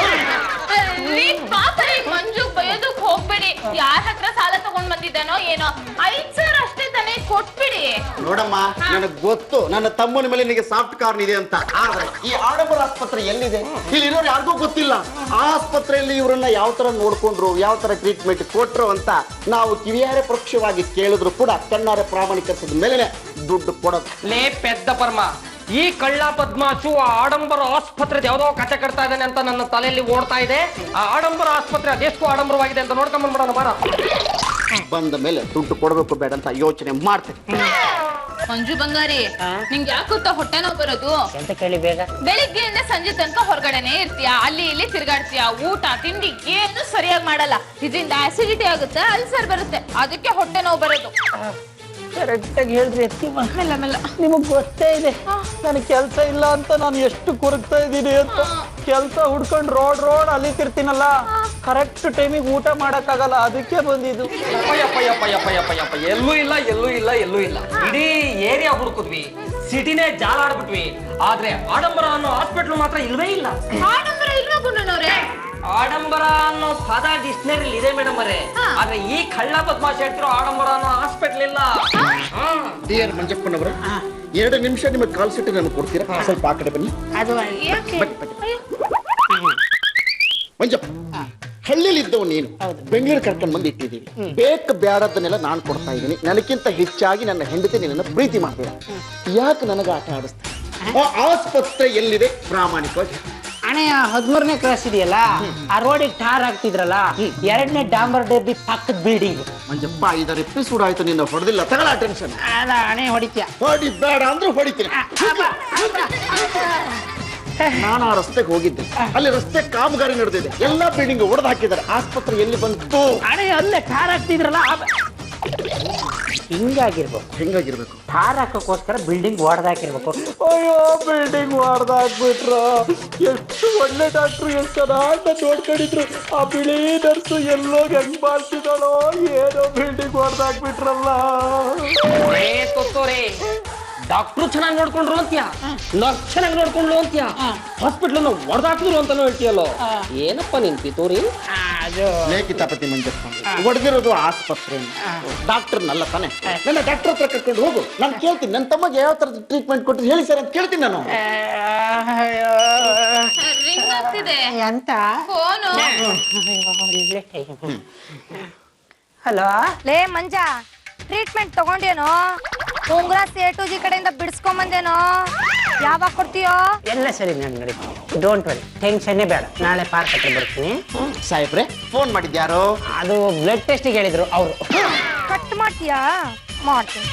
ಮಂಜು ಬಯೋದಕ್ ಹೋಗ್ಬೇಡಿ, ಯಾರ ಹತ್ರ ಸಾಲ ತಗೊಂಡ್ ಬಂದಿದ್ದಾನೋ ಏನೋ, 5,000 ಅಷ್ಟೇ ತಾನೇ, ಕೊಟ್ಬಿಡಿ. ನೋಡಮ್ಮ, ನನಗ್ ಗೊತ್ತು ನನ್ನ ತಮ್ಮನ ಮೇಲೆ ನಿನಗೆ ಸಾಫ್ಟ್ ಕಾರ್ನ್ ಇದೆ ಅಂತ. ಆದ್ರೆ ಈ ಆಡಂಬರ ಆಸ್ಪತ್ರೆ ಎಲ್ಲಿದೆ? ಇಲ್ಲಿ ಇರೋರು ಯಾರಿಗೂ ಗೊತ್ತಿಲ್ಲ. ಆಸ್ಪತ್ರೆಯಲ್ಲಿ ಇವರನ್ನ ಯಾವ ತರ ನೋಡ್ಕೊಂಡ್ರು, ಯಾವ ತರ ಟ್ರೀಟ್ಮೆಂಟ್ ಕೊಟ್ರು ಅಂತ ನಾವು ಕಿವಿಯಾರೆ ಪರೋಕ್ಷವಾಗಿ ಕೇಳಿದ್ರು ಕೂಡ ಕಣ್ಣಾರೆ ಪ್ರಾಮಾಣಿಕರಿಸಿದ ಮೇಲೆ ದುಡ್ಡು ಕೊಡೋದು. ಲೇ ಪೆದ್ದ ಪರ್ಮ, ಈ ಕಳ್ಳ ಪದ್ಮಾಚು ಆ ಆಡಂಬರ ಆಸ್ಪತ್ರೆ ಯಾವ್ದೋ ಕತೆ ಕಟ್ತಾ ಇದ್ದಾನೆ ಅಂತ ನನ್ನ ತಲೆಯಲ್ಲಿ ಓಡ್ತಾ ಇದೆ. ಆ ಆಡಂಬರ ಆಸ್ಪತ್ರೆ ಅದೆಷ್ಟು ಆಡಂಬರವಾಗಿದೆ ಅಂತ ನೋಡ್ಕೊಂಡ್ ಬಂದ್ಬಿಡೋಣ ಬಾರ. ಬಂದ ಮೇಲೆ ದುಡ್ಡು ಕೊಡಬೇಕು ಬೇಡ ಅಂತ ಯೋಚನೆ ಮಾಡ್ತೇನೆ. ಮಂಜು ಬಂಗಾರಿ, ನಿಂಗೆ ಯಾಕೆ ಗೊತ್ತಾ ಹೊಟ್ಟೆ ನೋವು ಬರೋದು? ಎಂತ ಕೇಳಿ ಬೇಗ. ಬೆಳಿಗ್ಗೆಯಿಂದ ಸಂಜೆ ತನಕ ಹೊರಗಡೆನೆ ಇರ್ತೀಯ, ಅಲ್ಲಿ ಇಲ್ಲಿ ತಿರ್ಗಾಡ್ತೀಯ, ಊಟ ತಿಂಡಿ ಏನು ಸರಿಯಾಗಿ ಮಾಡಲ್ಲ. ಇದರಿಂದ ಆಸಿಡಿಟಿ ಆಗುತ್ತೆ, ಅಲ್ಸರ್ ಬರುತ್ತೆ, ಅದಕ್ಕೆ ಹೊಟ್ಟೆ ನೋವು ಬರೋದು. ಕರೆಕ್ಟ್ ಆಗಿ ಹೇಳಿದ್ರಿ ಎತ್ತಿಮ್ಮ. ನಿಮಗ್ ಗೊತ್ತೇ ಇದೆ ನನಗೆ ಕೆಲಸ ಇಲ್ಲ ಅಂತ ನಾನು ಎಷ್ಟು ಕೊರಗ್ತಾ ಇದ್ದೀನಿ ಅಂತ. ಕೆಲಸ ಹುಡ್ಕೊಂಡು ರೋಡ್ ಅಲಿತಿರ್ತೀನಲ್ಲ, ಕರೆಕ್ಟ್ ಟೈಮಿಗೆ ಊಟ ಮಾಡಕ್ಕಾಗಲ್ಲ, ಅದಕ್ಕೆ ಬಂದಿದ್ದು. ಎಲ್ಲೂ ಇಲ್ಲ. ಇಡೀ ಏರಿಯಾ ಹುಡುಕಿದ್ವಿ, ಸಿಟಿನೇ ಜಾಲಾಡ್ಬಿಟ್ವಿ, ಆದ್ರೆ ಆಡಂಬರ ಅನ್ನೋ ಹಾಸ್ಪಿಟ್ಲ್ ಮಾತ್ರ ಇಲ್ವೇ ಇಲ್ಲ. ಆಡಂಬರ ಇಲ್ವಾ ಗುಂಡನವ್ರೆ? ಆಡಂಬರ ಅನ್ನೋ ಪದ ಡಿಕ್ಷನರಿ ಇದೆ ಮೇಡಮ್ ಅವರೇ, ಆದ್ರೆ ಈ ಕಳ್ಳ ಬದ್ಮಾಶ್ ಹೇಳ್ತಿರೋ ಆಡಂಬರ ಅನ್ನೋ ಹಾಸ್ಪಿಟ್ಲ್ ಇಲ್ಲ. ಡಿಯರ್ ಮಂಜಪ್ಪನವರು, 2 ನಿಮಿಷ ನಿಮಗೆ ಕಾಲ್ ಸಿಟ್ಟು ನಮಗೆ ಕೊಡ್ತೀರಾ? ಸ್ವಲ್ಪ ಆ ಕಡೆ ಬನ್ನಿ. ಮಂಜಪ್ಪ, ಹಳ್ಳಿಲಿ ಇದ್ದವ್ ನೀನು, ಬೆಂಗಳೂರು ಕರ್ಕೊಂಡು ಬಂದು ಇಟ್ಟಿದ್ದೀವಿ. ಬೇಕು ಬ್ಯಾಡದನ್ನೆಲ್ಲ ನಾನು ಕೊಡ್ತಾ ಇದ್ದೀನಿ. ನನಗಿಂತ ಹೆಚ್ಚಾಗಿ ನನ್ನ ಹೆಂಡತಿ ನಿನ್ನನ್ನು ಪ್ರೀತಿ ಮಾಡ್ಬೇಡ. ಯಾಕೆ ನನಗೆ ಆಟ ಆಡಿಸ್ತಾ? ಆಸ್ಪತ್ರೆ ಎಲ್ಲಿದೆ ಪ್ರಾಮಾಣಿಕವಾಗಿ? ಅಣ್ಣಯ್ಯ, 13ನೇ ಕ್ರಾಸ್ ಇದೆಯಲ್ಲ, ಆ ರೋಡಿಗೆ ಟಾರ್ ಹಾಕ್ತಿದ್ರಲ್ಲ, 2ನೇ ಡಾಂಬರ್ ಡಬ್ಬಿ ಪಕ್ಕದ ಬಿಲ್ಡಿಂಗ್. ಮಂಜಪ್ಪ, 5 ಎಪಿಸೋಡ್ ಆಯ್ತು ನಿನ್ನ ಹೊಡೆದಿಲ್ಲ, ತಗೊಳ ಟೆನ್ಷನ್. ಅಲ್ಲ ಅಣೆ ಹೊಡಿತ್ಯ. ಹೊಡಿ ಬೇಡ ಅಂದ್ರೆ ಹೊಡಿತೀನಿ. ನಾನು ಆ ರಸ್ತೆಗೆ ಹೋಗಿದ್ದೆ, ಅಲ್ಲಿ ರಸ್ತೆ ಕಾಮಗಾರಿ ನಡೆದಿದೆ, ಎಲ್ಲಾ ಬಿಲ್ಡಿಂಗ್ ಹೊಡೆದು ಹಾಕಿದ್ದಾರೆ. ಆಸ್ಪತ್ರೆ ಎಲ್ಲಿ ಬಂತು? ಅಣೆ ಅಲ್ಲೇ ಟಾರ್ ಹಾಕ್ತಿದ್ರಲ್ಲ, ಹಿಂಗಾಗಿರ್ಬೇಕು. ಟಾರ್ ಹಾಕೋಕ್ಕೋಸ್ಕರ ಬಿಲ್ಡಿಂಗ್ ಹೊಡೆದಾಕಿರ್ಬೇಕು. ಅಯ್ಯೋ, ಬಿಲ್ಡಿಂಗ್ ಹೊಡೆದಾಕ್ಬಿಟ್ರ. ಎಷ್ಟು ಒಳ್ಳೆ ಡಾಕ್ಟ್ರು, ಎಷ್ಟು ಚೆನ್ನಾಗಿ ನೋಡ್ಕೊಂಡಿದ್ರು. ಆ ಬಿಳಿ ನರ್ಸು ಎಲ್ಲೋಗಿ ಹೆಂಗ್ ಮಾಡ್ತಿದ್ದಾಳೋ ಏನೋ, ಬಿಲ್ಡಿಂಗ್ ಹೊಡೆದಾಕ್ಬಿಟ್ರಲ್ಲ. ಡಾಕ್ಟ್ರು ಚೆನ್ನಾಗಿ ನೋಡ್ಕೊಂಡ್ರು ಅಂತ್ಯಾ, ನರ್ಸ್ ಚೆನ್ನಾಗಿ ನೋಡ್ಕೊಂಡ್ಲು ಅಂತ್ಯಾ, ಹಾಸ್ಪಿಟ್ಲ್ ಹೊಡೆದಾಕಿದ್ರು ಅಂತಾನು ಹೇಳ್ತೀಯಲ್ಲೋ. ಏನಪ್ಪ ನಿನ್ ಪಿತೂರಿ? ಕಿತಾಪತಿ ಮಂಜಪ್ಪ, ಹೊಡೆದಿರೋದು ಆಸ್ಪತ್ರೆ, ಡಾಕ್ಟರ್ನಲ್ಲ ತಾನೆ. ನನ್ನ ಡಾಕ್ಟರ್ ಹತ್ರ ಕರ್ಕೊಂಡು ಹೋಗು, ನಾನು ಕೇಳ್ತೀನಿ ನನ್ನ ತಮ್ಮಗೆ ಯಾವ ತರದ ಟ್ರೀಟ್ಮೆಂಟ್ ಕೊಟ್ಟು ಹೇಳಿ ಸರ್ ಅಂತ ಕೇಳ್ತೀನಿ ನಾನು. ಎಂತ ಹಲೋ ಲೇ ಮಂಜ, ಟ್ರೀಟ್ಮೆಂಟ್ ತಗೊಂಡೇನೋ ಉಂಗ್ರ ಸೇಟುಜಿ ಕಡೆಯಿಂದ ಬಿಡಿಸ್ಕೊಂಬಂದೇನೋ ಯಾವಾಗ ಕೊಡ್ತೀಯೋ ಎಲ್ಲ ಸರಿ ನಾನು ನೋಡಿ ಡೋಂಟ್ ವರಿ ಟೆನ್ಷನ್ನೇ ಬೇಡ ನಾಳೆ ಪಾರ್ಕ್ ಹತ್ರ ಬರ್ತೀನಿ ಸಾಹೇಬ್ರೆ ಫೋನ್ ಮಾಡಿದ್ಯಾರು ಅದು ಬ್ಲಡ್ ಟೆಸ್ಟಿಗೆ ಹೇಳಿದ್ರು ಅವರು ಕಟ್ ಮಾಡ್ತೀಯಾ ಮಾಡ್ತೀನಿ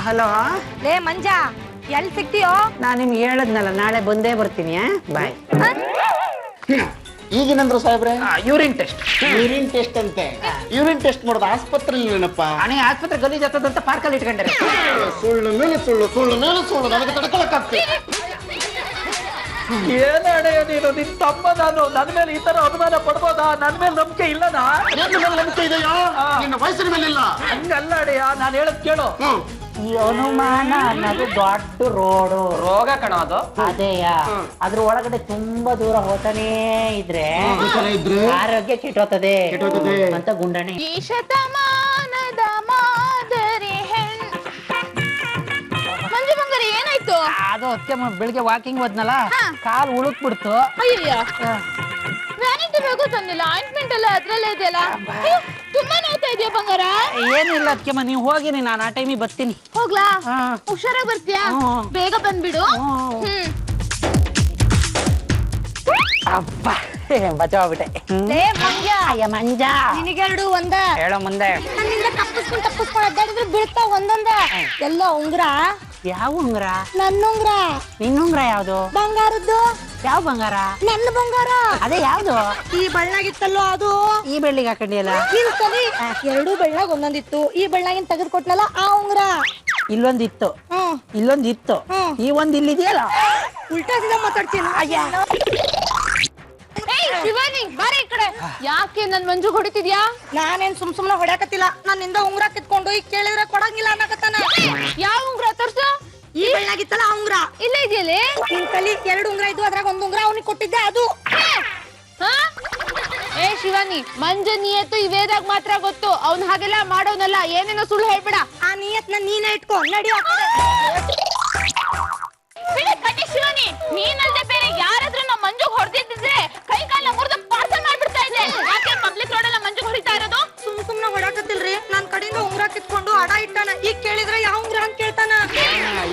ಹಲೋ ಲೇ ಮಂಜಾ ಎಲ್ಲಿ ಸಿಗ್ತೀಯೋ ನಾನು ನಿಮ್ಗೆ ಹೇಳದ್ನಲ್ಲ ನಾಳೆ ಬಂದೇ ಬರ್ತೀನಿ ಬಾಯ್ ಈಗಿನಂದ್ರು ಸಾಹೇಬ್ರೆ ಯೂರಿನ್ ಟೆಸ್ಟ್ ಯೂರಿನ್ ಟೆಸ್ಟ್ ಅಂತೆ ಯೂರಿನ್ ಟೆಸ್ಟ್ ಮಾಡೋದು ಆಸ್ಪತ್ರೆಯಲ್ಲಿ ಏನಪ್ಪ ಅಣೆ ಆಸ್ಪತ್ರೆ ಗಲೀಜ್ ಹತ್ತದಂತ ಪಾರ್ಕಲ್ಲಿ ಇಟ್ಕೊಂಡ್ರೆ ಸುಳ್ಳು ಮೇಲೆ ಸುಳ್ಳು ಸುಳ್ಳು ಮೇಲೆ ಸುಳ್ಳು ನನಗೆ ತಡ್ಕೊಳಕ್ಕಾಗ್ತದೆ ಏನಡೆ ನೀನು ನಿನ್ ತಮ್ಮ ನಾನು ನನ್ನ ಮೇಲೆ ಈ ತರ ಅನುಮಾನ ಪಡ್ಬೋದಾ ನನ್ನ ಮೇಲೆ ನಂಬಿಕೆ ಇಲ್ಲನಾ ನಂಬಿಕೆ ಇದೆಯಾ ನಿನ್ನ ವಯಸ್ಸಿನ ಮೇಲೆ ಇಲ್ಲ ಹಂಗಲ್ಲ ಅಡೆಯ ನಾನು ಹೇಳದ್ ಕೇಳು ಈ ಅನುಮಾನ ಅನ್ನೋದು ದೊಡ್ಡ ರೋಡು ರೋಗ ಕಣ ಅದು ಅದೇಯ ಅದ್ರ ಒಳಗಡೆ ತುಂಬಾ ದೂರ ಹೋತಾನೇ ಇದ್ರೆ ಆರೋಗ್ಯ ಕೆಟ್ಟೋತದೆ ಅಂತ ಗುಂಡಣೆ ಈ ಶತಮಾನದ ಮಾದರಿ ಮಂಜು ಬಂಗಾರಿ ಏನಾಯ್ತು ಅದು ಅದಕ್ಕೆ ಬೆಳಿಗ್ಗೆ ವಾಕಿಂಗ್ ಹೋದ್ನಲ್ಲ ಕಾಲು ಉಳುಕ್ ಬಿಡ್ತು ಅಯ್ಯಯ್ಯ ವ್ಯಾನಿಟಿ ಬೇಗ ತಂದಿಲ್ಲ ಆಯಿಂಟ್ಮೆಂಟ್ ಎಲ್ಲ ಅದ್ರಲ್ಲೇ ಇದೆಯಲ್ಲ ತುಂಬಾ ನೋಯ್ತಾ ಇದೆಯಾ ಬಂಗಾರ ಏನಿಲ್ಲ ಅದಕ್ಕೆ ನೀವು ಹೋಗಿನಿ ನಾನು ಆ ಟೈಮಿಗೆ ಬರ್ತೀನಿ ಹೋಗ್ಲಾ ಹುಷಾರಾಗಿ ಬರ್ತೀಯಾ ಬೇಗ ಬಂದ್ಬಿಡು ಅಪ್ಪ ಬಚಾವ್ಬಿಟ್ಟೆ ಲೇ ಮಂಜಾ ಅಯ್ಯ ಮಂಜ ನಿನಗೆರಡು ಒಂದ ಹೇಳೋ ಮುಂದೆ ನನ್ನಿಂದ ತಪ್ಪಿಸ್ಕೊಂಡು ಅಡ್ಡಾಡಿದ್ರೆ ಬೀಳ್ತಾವ ಒಂದೊಂದ ಎಲ್ಲ ಉಂಗ್ರ ಯಾವ ಉಂಗ್ರ ನನ್ನ ಉಂಗ್ರ ನಿನ್ನ ಉಂಗ್ರ ಯಾವ್ದು ಬಂಗಾರದ್ದು ಯಾವ ಬಂಗಾರ ನನ್ನ ಬಂಗಾರ ಅದೇ ಯಾವ್ದು ಈ ಬಣ್ಣಾಗಿತ್ತಲ್ಲೋ ಅದು ಈ ಬೆಳ್ಳಿಗೆ ಹಾಕೊಂಡಿಯಲ್ಲ ನಿನ್ ಸರಿ ಎರಡೂ ಬೆಳ್ಳಾಗ ಒಂದೊಂದಿತ್ತು ಈ ಬೆಳ್ಳಾಗಿನ್ ತೆಗೆದ್ಕೊಟ್ನಲ್ಲ ಆ ಉಂಗ್ರ ಇಲ್ಲೊಂದಿತ್ತು ಇಲ್ಲೊಂದಿತ್ತು ಈ ಒಂದ್ ಇಲ್ಲಿದೆಯಲ್ಲ ಉಲ್ಟಾ ಸೀದಾ ಮಾತಾಡ್ತೀನಿ ಶಿವಾನಿ ಬಾರಿ ಈ ಕಡೆ ಯಾಕೆ ನನ್ ಮಂಜು ಹೊಡಿತಿದ್ಯಾ ನಾನೇನ್ ಸುಮ್ನೆ ಹೊಡ್ಯಾಕತ್ತಿಲ್ಲ ನನ್ನಿಂದ ಉಂಗ್ರ ಕಿತ್ಕೊಂಡು ಈಗ ಕೇಳಿದ್ರೆ ಕೊಡಂಗಿಲ್ಲ ಅನ್ನಕತ್ತಾನ ಯಾವ ಉಂಗ್ರ ತೋರ್ಸು ಈ ಬೆಳ್ಳಾಗಿತ್ತಲ್ಲ ಆ ಉಂಗ್ರ ಇಲ್ಲೇ ಇದೆಯಲ್ಲ ನಿನ್ ಕಲಿ ಎರಡು ಉಂಗ್ರ ಇದ್ದು ಅದ್ರಾಗ ಒಂದ್ ಉಂಗ್ರ ಅವನಿಗೆ ಕೊಟ್ಟಿದ್ದೆ ಅದು ಏ ಶಿವಾನಿ ಮಂಜು ನಿಯತ್ತು ಇವೇದಾಗ ಮಾತ್ರ ಗೊತ್ತು ಅವ್ನ್ ಹಾಗೆಲ್ಲ ಮಾಡೋನಲ್ಲ ಏನೇನೋ ಸುಳ್ಳು ಹೇಳ್ಬೇಡ ಆ ನಿಯತ್ನ ನೀನೇ ಇಟ್ಕೊ ನಡಿಯೋ ಶಿವಾನಿ ನೀನಲ್ದೆ ಬೇರೆ ಯಾರಾದ್ರೂ ನಮ್ಮ ಮಂಜು ಹೊಡೆದಿದ್ರೆ ಕೈ ಕಾಲ ಮುರಿದು ಪಾರ್ಸಲ್ ಮಾಡ್ಬಿಡ್ತಾ ಇದ್ದೆ ಯಾಕೆ ಪಬ್ಲಿಕ್ ರೋಡ್ ಎಲ್ಲ ಮಂಜು ಹೊಡಿತಾ ಇರೋದು ಸುಮ್ನೆ ಹೊಡಾಕತ್ತಿಲ್ರಿ ನನ್ ಕಡೆಯಿಂದ ಉಂಗ್ರ ಕಿತ್ಕೊಂಡು ಅಡ ಇಟ್ಟಾನ ಈಗ ಕೇಳಿದ್ರೆ ಯಾವ ಉಂಗ್ರ ಅಂತ ಕೇಳ್ತಾನ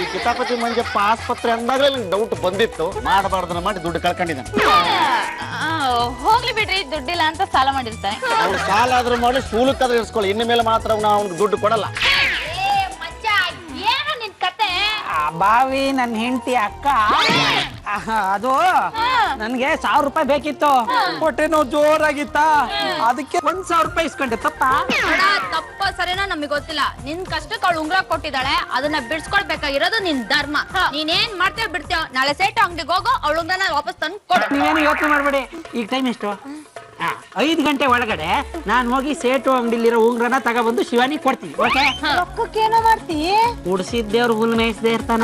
ಈ ಕಿತಾಪತಿ ಮಂಜಪ್ಪ ಆಸ್ಪತ್ರೆ ಅಂದಾಗಲೇ ನಂಗೆ ಡೌಟ್ ಬಂದಿತ್ತು ಮಾಡಬಾರ್ದನ್ನ ಮಾಡಿ ದುಡ್ಡು ಕಳ್ಕೊಂಡಿದ್ದಾನೆ ಹೋಗ್ಲಿ ಬಿಡ್ರಿ ದುಡ್ಡಿಲ್ಲ ಅಂತ ಸಾಲ ಮಾಡಿರ್ತಾನೆ ಅವ್ರು ಸಾಲ ಆದ್ರೂ ಮಾಡಿ ಶೂಲಕ್ಕಾದ್ರೂ ಇರಿಸ್ಕೊಳ್ಳಿ ಇನ್ನು ಮೇಲೆ ಮಾತ್ರ ನಾವು ಅವ್ನಿಗೆ ದುಡ್ಡು ಕೊಡಲ್ಲ ಏನೋ ನಿನ್ ಕತೆ ಬಾವಿ ನನ್ನ ಹೆಂಡತಿ ಅಕ್ಕ ಅದು ನನ್ಗೆ 1000 ರೂಪಾಯಿ ಬೇಕಿತ್ತು ಹೊಟ್ಟೆ ನೋವು ಜೋರಾಗಿತ್ತ ಅದಕ್ಕೆ 1000 ರೂಪಾಯಿ ಇಸ್ಕೊಂಡೆ ತಪ್ಪ ತಪ್ಪ ಸರಿನೋ ನಮಗೆ ಗೊತ್ತಿಲ್ಲ ನಿನ್ ಕಷ್ಟಕ್ಕೆ ಅವಳು ಉಂಗ್ರ ಕೊಟ್ಟಿದ್ದಾಳೆ ಅದನ್ನ ಬಿಡ್ಸ್ಕೊಳ್ಬೇಕಾಗಿರೋದು ನಿನ್ ಧರ್ಮ ನೀನೇನ್ ಮಾಡ್ತೀಯ ಬಿಡ್ತೀಯ ನಾಳೆ ಸೇಟು ಅಂಗಡಿಗೆ ಹೋಗೋ ಅವಳು ಉಂಗ್ರನ ವಾಪಸ್ ತಂದು ಕೊಡು ನೀವೇನು ಯೋಚನೆ ಮಾಡ್ಬೇಡಿ ಈಗ ಟೈಮ್ ಎಷ್ಟು 5 ಗಂಟೆ ಒಳಗಡೆ ನಾನು ಹೋಗಿ ಸೇಟು ಅಂಗಡಿಲಿರೋ ಉಂಗ್ರನ ತಗೊಬಂದು ಶಿವಾನಿ ಕೊಡ್ತೀನಿ ಓಕೆ ರೊಕ್ಕಕ್ಕೇನೋ ಮಾಡ್ತಿ ಉಡ್ಸಿದ್ದೇವ್ರು ಹುಲ್ ಮೇಯಿಸದೆ ಇರ್ತಾನ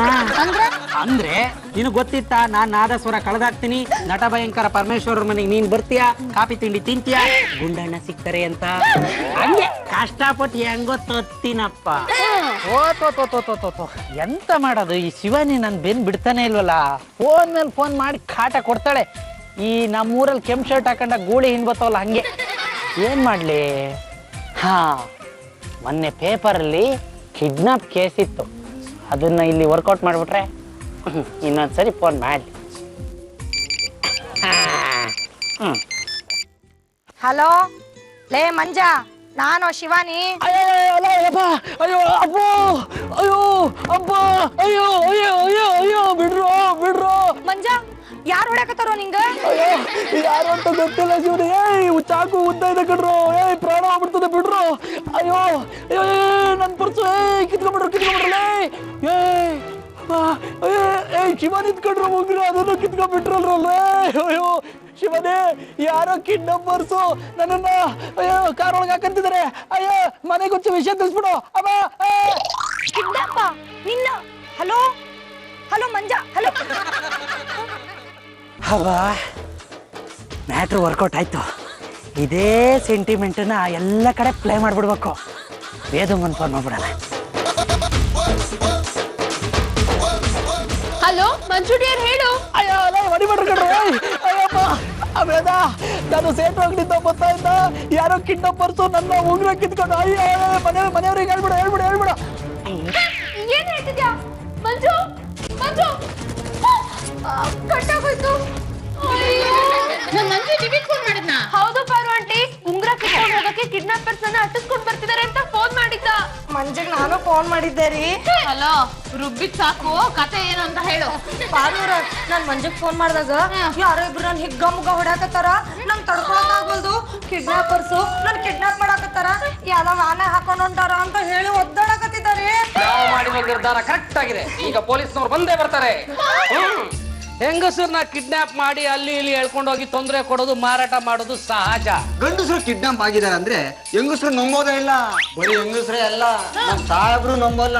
ಅಂದ್ರೆ ನಿನಗ್ ಗೊತ್ತಿತ್ತ ನಾನ್ ನಾದಸ್ವರ ಕಳೆದಾಕ್ತೀನಿ ನಟ ಭಯಂಕರ ಪರಮೇಶ್ವರ ಮನೆಗೆ ನೀನ್ ಬರ್ತೀಯ ಕಾಫಿ ತಿಂಡಿ ತಿಂತೀಯ ಗುಂಡಣ್ಣ ಸಿಗ್ತಾರೆ ಅಂತ ಹಂಗೆ ಕಷ್ಟಪಟ್ಟು ಹೆಂಗೋ ತತ್ತೀನಪ್ಪ ಓ ಎಂತ ಮಾಡೋದು ಈ ಶಿವಾನಿ ನನ್ ಬೆನ್ ಬಿಡ್ತಾನೆ ಇಲ್ವಲ್ಲ ಫೋನ್ ಮೇಲೆ ಫೋನ್ ಮಾಡಿ ಕಾಟ ಕೊಡ್ತಾಳೆ ಈ ನಮ್ಮೂರಲ್ಲಿ ಕೆಂಪು ಶರ್ಟ್ ಹಾಕೊಂಡ ಗೂಳಿ ಹಿಂಡ್ಬತ್ತವಲ್ಲ ಹಂಗೆ ಏನ್ ಮಾಡ್ಲಿ ಹಾ ಮೊನ್ನೆ ಪೇಪರಲ್ಲಿ ಕಿಡ್ನಾಪ್ ಕೇಸ್ ಇತ್ತು ಅದನ್ನ ಇಲ್ಲಿ ವರ್ಕೌಟ್ ಮಾಡ್ಬಿಟ್ರೆ ಇನ್ನೊಂದ್ಸರಿ ಫೋನ್ ಮಾಡ್ಲಿ ಹಲೋ ಲೇ ಮಂಜಾ ನಾನು ಶಿವಾನಿ ಅಯ್ಯೋ ಅಬ್ಬೋ ಅಯ್ಯೋ ಅಬ್ಬ ಅಯ್ಯೋ ಅಯ್ಯೋ ಅಯ್ಯೋ ಅಯ್ಯೋ ಬಿಡ್ರೋ ಬಿಡ್ರೋ ಮಂಜಾ ಯಾರು ಹೊಡ್ಯಾಕತ್ತಾರೋ ನಿಂಗ ಯಾರು ಅಂತ ಗೊತ್ತಿಲ್ಲ ಶಿವನಿ ಚಾಕು ಉದ್ದ ಇದೆ ಕಡ್ರು ಪ್ರಾಣ ಆಗ್ಬಿಡ್ತದೆ ಬಿಡ್ರು ಅಯ್ಯೋ ಅಯ್ಯೋ ನನ್ ಪರ್ಸು ಕಿತ್ಕೊಂಡ್ಬಿಡ್ರಲೇ ಶಿವನ್ ಇದ್ಕೊಂಡ್ರು ಮುಗ್ರು ಅದನ್ನು ಕಿತ್ಕೊಂಡ್ಬಿಟ್ರಲ್ರಲ್ಲೇ ಅಯ್ಯೋ ಶಿವನೇ ಯಾರೋ ಕಿಡ್ನಾಪರ್ಸು ನನ್ನನ್ನ ಅಯ್ಯೋ ಕಾರ್ ಒಳಗೆ ಹಾಕಂತಿದ್ದಾರೆ ಅಯ್ಯೋ ಮನೆಗೊಂಚು ವಿಷಯ ತಿಳಿಸ್ಬಿಡು ಅಮ್ಮ ಕಿಡ್ನಾಪ ನಿನ್ನ ಹಲೋ ಹಲೋ ಮಂಜಾ ಹಲೋ ಹವಾ ಮ್ಯಾಟ್ರ್ ವರ್ಕೌಟ್ ಆಯ್ತು ಇದೇ ಸೆಂಟಿಮೆಂಟನ್ನ ಎಲ್ಲ ಕಡೆ ಪ್ಲೇ ಮಾಡ್ಬಿಡ್ಬೇಕು ವೇದಂಗನ್ ಫೋನ್ ಮಾಡ್ಬಿಡೋಣ ಹಲೋ ಮಂಜು ಡಿಯರ್ ಹೇಳು ಅಯ್ಯೋ ಮಡಿ ಮಾಡ್ರಿ ಕಡ್ರು ಅಯ್ಯಪ್ಪ ವೇದ, ನಾನು ಸೇಟು ಅಂಗಡಿಯಿಂದ ಬರ್ತಾ ಇದ್ದ, ಯಾರೋ ಕಿಡ್ನಾಪರ್ಸು ನನ್ನ ಉಂಗ್ರ ಕಿತ್ಕೊಂಡು ಅಯ್ಯೋ ಮನೆಯವ್ರಿಗೆ ಹೇಳ್ಬಿಡು. ಏನ್ ಹೇಳ್ತಿದ್ಯಾ ಮಂಜು? ಮಂಜು ಕಟ್ಟಾಗೋಯ್ತು. ಮಂಜು ನಿಮಗೆ ಫೋನ್ ಮಾಡಿದ್ನ? ಹೌದು ಪಾರು ಆಂಟಿ, ಉಂಗ್ರ ಕಿತ್ಕೊಂಡು ಹೋಗಕ್ಕೆ ಕಿಡ್ನಾಪರ್ಸ್ ಅನ್ನ ಅಟ್ಟಿಸ್ಕೊಂಡು ಬರ್ತಿದ್ದಾರೆ ಅಂತ ಫೋನ್ ಮಾಡಿದ್ದ. ಮಂಜಿಗೆ ನಾನು ಫೋನ್ ಮಾಡಿದ್ದೆ ರೀ. ಹಲೋ, ರುಬ್ಬಿದ್ ಸಾಕು, ಕತೆ ಏನು ಅಂತ ಹೇಳು. ಪಾರೂರ, ನಾನ್ ಮಂಜುಗ್ ಫೋನ್ ಮಾಡಿದಾಗ ಯಾರೋ ಇಬ್ರು ನನ್ ಹಿಗ್ಗ ಮುಗ್ಗ ಹೊಡ್ಯಾಕತ್ತಾರ, ನಂಗ್ ತಡ್ಕೊಳಕ್ ಆಗ್ವಲ್ದು. ಕಿಡ್ನಾಪರ್ಸು ನನ್ ಕಿಡ್ನಾಪ್ ಮಾಡಾಕತ್ತಾರ, ಯಾವ್ದೋ ಆನೆ ಹಾಕೊಂಡ್ ಹೊಂಟಾರ ಅಂತ ಹೇಳಿ ಒದ್ದಾಡಕತ್ತಿದ್ದಾರೆ. ನಾವು ಮಾಡಿದ ನಿರ್ಧಾರ ಕರೆಕ್ಟ್ ಆಗಿದೆ. ಈಗ ಪೊಲೀಸ್ನವ್ರು ಬಂದೇ ಬರ್ತಾರೆ. ಹೆಂಗಸರನ್ನ ಕಿಡ್ನಾಪ್ ಮಾಡಿ ಅಲ್ಲಿ ಇಲ್ಲಿ ಹೇಳ್ಕೊಂಡು ಹೋಗಿ ತೊಂದರೆ ಕೊಡೋದು, ಮಾರಾಟ ಮಾಡೋದು ಸಹಜ. ಗಂಡಸರು ಕಿಡ್ನಾಪ್ ಆಗಿದ್ದಾರೆ ಅಂದ್ರೆ ಹೆಂಗಸರು ನಂಬೋದೇ ಇಲ್ಲ. ಬರೀ ಹೆಂಗಸರೇ ಅಲ್ಲ, ನಮ್ ಸಾಹೇಬ್ರು ನಂಬೋಲ್ಲ.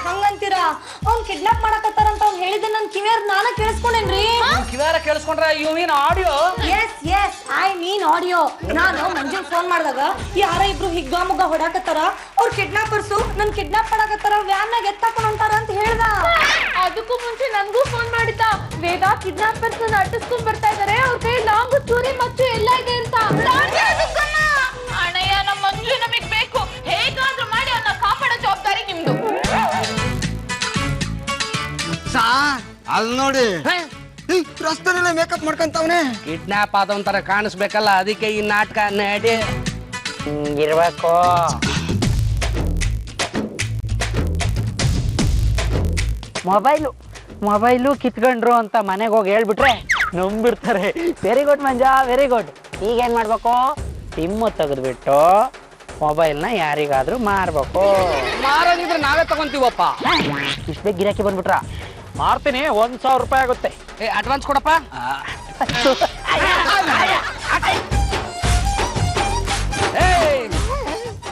ಹಂಗಂತೀರಾ? ಅವ್ನ್ ಕಿಡ್ನಾಪ್ ಮಾಡಾಕತ್ತಾರ ಅಂತ ಅವ್ನ್ ಹೇಳಿದ ನನ್ ಕಿವಿಯಾರ್ ನಾನ ಕೇಳಿಸ್ಕೊಂಡೇನ್ರಿ. ಕಿವಾರ ಕೇಳಿಸ್ಕೊಂಡ್ರೆ you mean audio? Yes I mean audio. ನಾನು ಮಂಜುಗ್ ಫೋನ್ ಮಾಡಿದಾಗ ಯಾರ ಇಬ್ರು ಹಿಗ್ಗ ಮುಗ್ಗ ಹೊಡಾಕತ್ತಾರ, ಅವ್ರ ಕಿಡ್ನಾಪರ್ಸು ನನ್ ಕಿಡ್ನಾಪ್ ಮಾಡಾಕತ್ತಾರ, ವ್ಯಾನ್ ನಾಗ ಎತ್ತಾಕೊಂಡ್ ಹೊಂಟಾರ ಅಂತ ಹೇಳ್ದ. ಅದಕ್ಕೂ ಮುಂಚೆ ನನ್ಗೂ ಫೋನ್ ಮಾಡಿದ್ದ, ವೇದ ಕಿಡ್ನಾಪರ್ಸ್ ಅಟ್ಟಿಸ್ಕೊಂಡ್ ಬರ್ತಾ ಇದಾರೆ, ಅವ್ರ ಕೈ ಲಾಂಗು ಚೂರಿ ಮತ್ತು ಎಲ್ಲ ಇದೆ ಅಂತ. ಅಣ್ಣಯ್ಯ, ನಮ್ಮ ಮಂಜು ನಮಗ್ ಬೇಕು, ಹೇಗಾದ್ರೂ ಮಾಡಿ ಅವನ್ನ ಕಾಪಾಡೋ ಜವಾಬ್ದಾರಿ ನಿಮ್ದು. ಅಲ್ಲಿ ನೋಡಿ, ರಸ್ತೆನೆಲ್ಲ ಮೇಕಪ್ ಮಾಡ್ಕೊಂತವ್ನೆ. ಕಿಡ್ನಾಪ್ ಆದವಂತರ ಕಾಣಿಸ್ಬೇಕಲ್ಲ, ಅದಕ್ಕೆ ಈ ನಾಟಕ ನಡಿ ಇರ್ಬೇಕು. ಮೊಬೈಲು ಕಿತ್ಕೊಂಡ್ರು ಅಂತ ಮನೆಗೆ ಹೋಗಿ ಹೇಳ್ಬಿಟ್ರೆ ನಂಬಿಡ್ತಾರೆ. ವೆರಿ ಗುಡ್ ಮಂಜ, ವೆರಿ ಗುಡ್. ಈಗೇನು ಮಾಡ್ಬೇಕು? ಸಿಮ್ಮು ತೆಗೆದ್ಬಿಟ್ಟು ಮೊಬೈಲ್ನ ಯಾರಿಗಾದ್ರೂ ಮಾರ್ಬೇಕು. ಮಾರೋದಿದ್ರೆ ನಾವೇ ತಗೊಂತೀವಪ್ಪ. ಇಷ್ಟು ಬೇಗ ಗಿರಾಕಿ ಬಂದ್ಬಿಟ್ರ? ಮಾರ್ತೀನಿ, 1,000 ರೂಪಾಯಿ ಆಗುತ್ತೆ. ಅಡ್ವಾನ್ಸ್ ಕೊಡಪ್ಪ.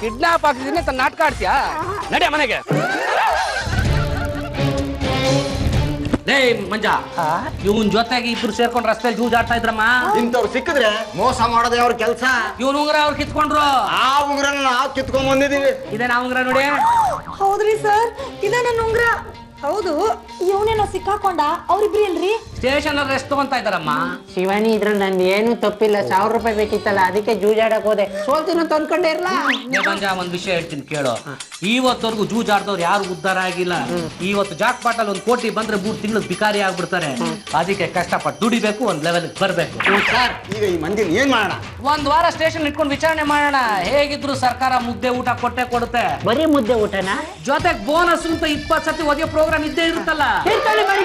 ಕಿಡ್ನಾಪ್ ಆಗ್ತಿದ್ದೀನಿ ಅಂತ ನಾಟಕ ಆಡ್ತೀಯಾ? ನಡಿಯ ಮನೆಗೆ. ಮಂಜ, ಇವನ್ ಜೊತೆಗೆ ಇಬ್ರು ಸೇರ್ಕೊಂಡು ರಸ್ತೆಯಲ್ಲಿ ಜೂಜಾಡ್ತಾ ಇದ್ರಮ್ಮ. ಇಂಥವ್ರು ಸಿಕ್ಕಿದ್ರೆ ಮೋಸ ಮಾಡೋದೇ ಅವ್ರ ಕೆಲಸ. ಇವನ್ ಉಂಗ್ರ ಅವ್ರು ಕಿತ್ಕೊಂಡ್ರು. ಆ ಉಂಗ್ರನ ನಾವು ಕಿತ್ಕೊಂಡ್ ಬಂದಿದೀವಿ. ಇದೇ ನಾ ಉಂಗ್ರ ನೋಡಿ. ಹೌದ್ರಿ ಸರ್, ಇದ ನನ್ನ ಉಂಗ್ರ. ಹೌದು, ಇವನೇನೋ ಸಿಕ್ಕಾಕೊಂಡ. ಅವ್ರಿಬ್ರಿ ಏನ್ರಿ? ಸ್ಟೇಷನ್ ಅಲ್ಲಿ ರೆಸ್ಟ್ ತಗೊಂತಾ ಇದಾರಮ್ಮ. ಶಿವಾನಿ, ಇದ್ರಲ್ಲಿ ನನ್ ಏನು ತಪ್ಪಿಲ್ಲ. 1,000 ರೂಪಾಯಿ ಬೇಕಿತ್ತಲ್ಲ, ಅದಕ್ಕೆ ಜೂಜಾಡಕ್ ಹೋದೆ. ಸೋಲ್ತೀನ ಅಂತ ಅನ್ಕೊಂಡೇ ಇರ್ಲ. ಮಂಜ, ಒಂದ್ ವಿಷಯ ಹೇಳ್ತೀನಿ ಕೇಳು. ಇವತ್ತವರೆಗೂ ಜೂಜಾಡ್ದವ್ರು ಯಾರು ಉದ್ಧಾರ ಆಗಿಲ್ಲ. ಇವತ್ತು ಜಾಕ್ ಪಾಟಲ್ 1 ಕೋಟಿ ಬಂದ್ರೆ 3 ತಿಂಗಳು ಬಿಕಾರಿ ಆಗ್ಬಿಡ್ತಾರೆ. ಅದಕ್ಕೆ ಕಷ್ಟಪಟ್ಟು ದುಡಿಬೇಕು, ಒಂದ್ ಲೆವೆಲ್ ಬರ್ಬೇಕು. ಸರ್, ಈಗ ಈ ಮಂದಿನ ಏನ್ ಮಾಡೋಣ? 1 ವಾರ ಸ್ಟೇಷನ್ ಇಟ್ಕೊಂಡು ವಿಚಾರಣೆ ಮಾಡೋಣ. ಹೇಗಿದ್ರು ಸರ್ಕಾರ ಮುದ್ದೆ ಊಟ ಕೊಟ್ಟೆ ಕೊಡುತ್ತೆ. ಬರೀ ಮುದ್ದೆ ಊಟನ ಜೊತೆಗೆ ಬೋನಸ್ ಅಂತ 20 ಸತಿ ಒದೆಯೋ ಪ್ರೋಗ್ರಾಮ್ ಇದ್ದೇ ಇರುತ್ತಲ್ಲ. ಮಾಡಿ